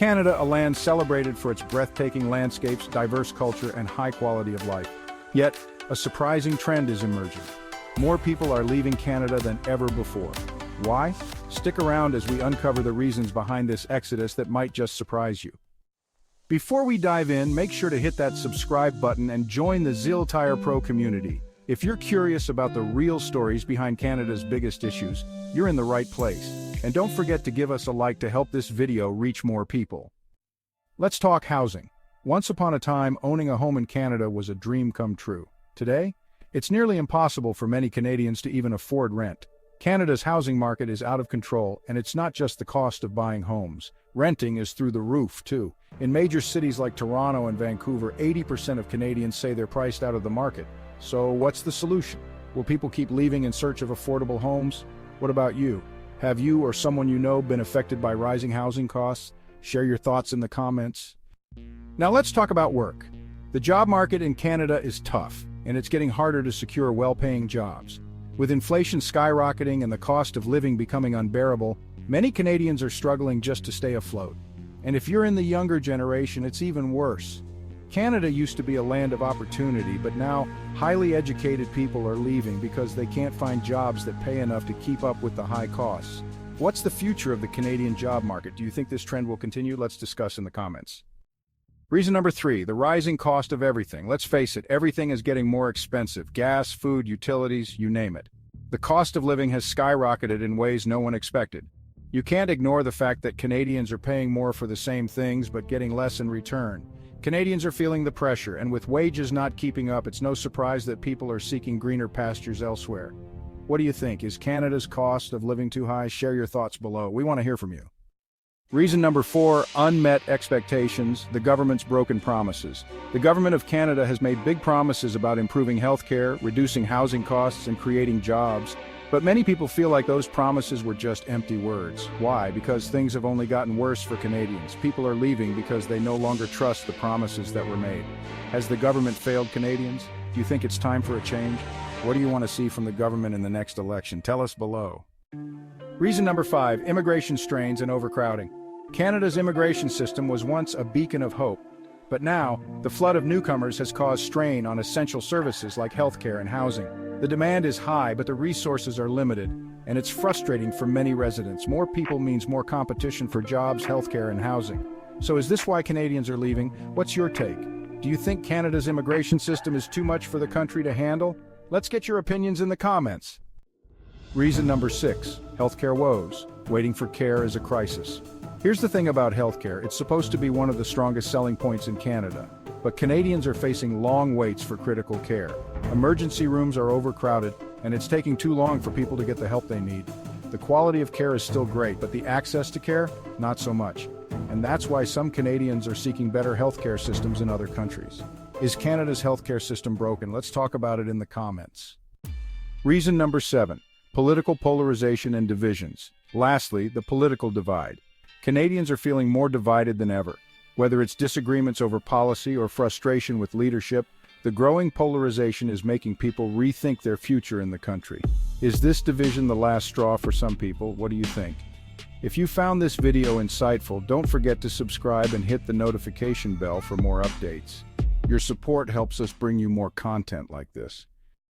Canada, a land celebrated for its breathtaking landscapes, diverse culture, and high quality of life. Yet, a surprising trend is emerging. More people are leaving Canada than ever before. Why? Stick around as we uncover the reasons behind this exodus that might just surprise you. Before we dive in, make sure to hit that subscribe button and join the Xiltire Pro community. If you're curious about the real stories behind Canada's biggest issues, you're in the right place. And don't forget to give us a like to help this video reach more people. Let's talk housing. Once upon a time, owning a home in Canada was a dream come true. Today, it's nearly impossible for many Canadians to even afford rent. Canada's housing market is out of control, and it's not just the cost of buying homes. Renting is through the roof, too. In major cities like Toronto and Vancouver, 80% of Canadians say they're priced out of the market. So what's the solution? Will people keep leaving in search of affordable homes? What about you? Have you or someone you know been affected by rising housing costs? Share your thoughts in the comments. Now let's talk about work. The job market in Canada is tough, and it's getting harder to secure well-paying jobs. With inflation skyrocketing and the cost of living becoming unbearable, many Canadians are struggling just to stay afloat. And if you're in the younger generation, it's even worse. Canada used to be a land of opportunity, but now highly educated people are leaving because they can't find jobs that pay enough to keep up with the high costs. What's the future of the Canadian job market? Do you think this trend will continue? Let's discuss in the comments. Reason number 3, the rising cost of everything. Let's face it, everything is getting more expensive. Gas, food, utilities, you name it. The cost of living has skyrocketed in ways no one expected. You can't ignore the fact that Canadians are paying more for the same things but getting less in return. Canadians are feeling the pressure, and with wages not keeping up, it's no surprise that people are seeking greener pastures elsewhere. What do you think? Is Canada's cost of living too high? Share your thoughts below. We want to hear from you. Reason number 4, unmet expectations, the government's broken promises. The government of Canada has made big promises about improving healthcare, reducing housing costs, and creating jobs. But many people feel like those promises were just empty words. Why? Because things have only gotten worse for Canadians. People are leaving because they no longer trust the promises that were made. Has the government failed Canadians? Do you think it's time for a change? What do you want to see from the government in the next election? Tell us below. Reason number 5, immigration strains and overcrowding. Canada's immigration system was once a beacon of hope, but now the flood of newcomers has caused strain on essential services like healthcare and housing. The demand is high, but the resources are limited, and it's frustrating for many residents. More people means more competition for jobs, healthcare, and housing. So is this why Canadians are leaving? What's your take? Do you think Canada's immigration system is too much for the country to handle? Let's get your opinions in the comments. Reason number 6, healthcare woes. Waiting for care is a crisis. Here's the thing about healthcare, it's supposed to be one of the strongest selling points in Canada. But Canadians are facing long waits for critical care. Emergency rooms are overcrowded, and it's taking too long for people to get the help they need. The quality of care is still great, but the access to care, not so much. And that's why some Canadians are seeking better healthcare systems in other countries. Is Canada's healthcare system broken? Let's talk about it in the comments. Reason number 7, political polarization and divisions. Lastly, the political divide. Canadians are feeling more divided than ever. Whether it's disagreements over policy or frustration with leadership, the growing polarization is making people rethink their future in the country. Is this division the last straw for some people? What do you think? If you found this video insightful, don't forget to subscribe and hit the notification bell for more updates. Your support helps us bring you more content like this.